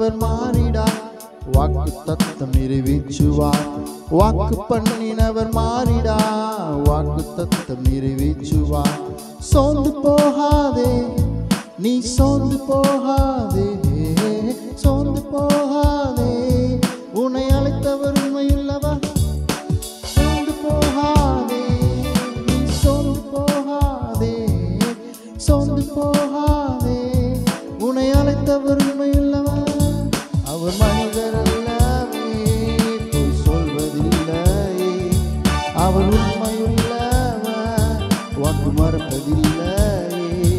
பண்ணினவர் மாறிடா வாக்கு தத்தம் நிறைவேற்றுவார் வாக்கு பண்ணினவர் மாறிடா வாக்கு தத்தம் நிறைவேற்றுவார் சோர்ந்து போகாதே நீ சோர்ந்து போகாதே சோர்ந்து போகாதே உன்னை அழைத்தவர் உண்மையுள்ளவர் சோர்ந்து போகாதே நீ சோர்ந்து போகாதே சோர்ந்து போகாதே உன்னை அழைத்தவர் உண்மையுள்ளவர் அவர் மனிதர் அல்லவே பொய் சொல்வதில்லையே அவர் உண்மையுள்ளவர் வாக்கு மறப்பதில்லையே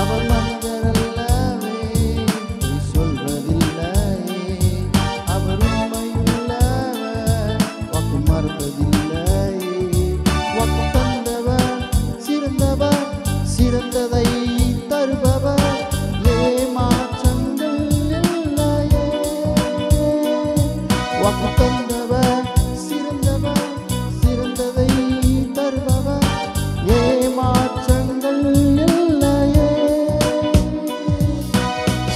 அவர் மனிதர் அல்லவே பொய் சொல்வதில்லையே அவர் உண்மையுள்ளவர் வாக்கு மறப்பதில்லையே வாக்கு தந்தவர் சிறந்தவர் சிறந்ததை தருபவர் ஏமாற்றங்கள் இல்லையே வாக்கு தந்தவர் சிறந்தவர் சிறந்ததை தருபவர் ஏமாற்றங்கள் இல்லையே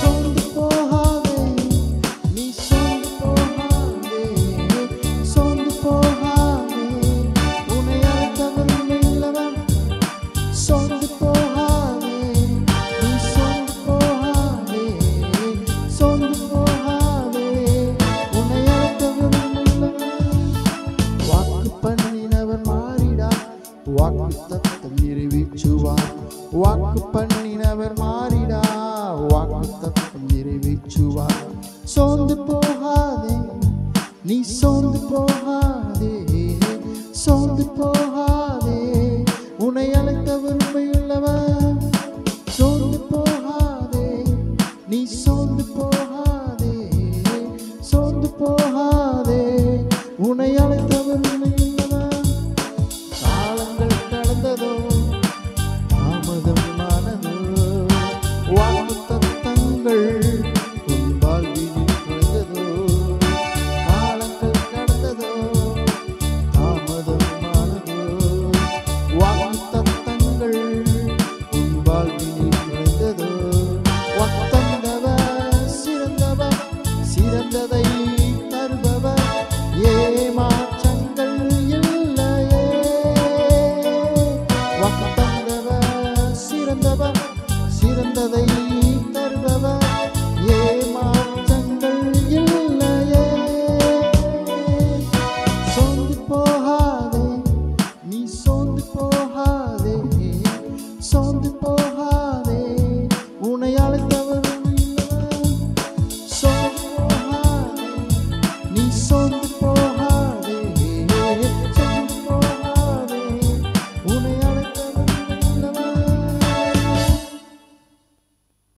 சோர்ந்து போகாதே நீ சோர்ந்து போகாதே சோர்ந்து போகாதே உன்னை அழைத்தவர் உண்மையுள்ளவர் சோர்ந்து போகாதே நீ சோர்ந்து போகாதே சோர்ந்து போகாதே உன்னை அழைத்தவர் உண்மையுள்ளவர் வாக்கு பண்ணினவர் மாறிடா வாக்கு தத்தம் நிறைவேற்றுவார் வாக்கு பண்ணினவர் மாறிடா வாக்கு தத்தம் நிறைவேற்றுவார் சோர்ந்து போகாதே நீ சோர்ந்து போகாதே சோர்ந்து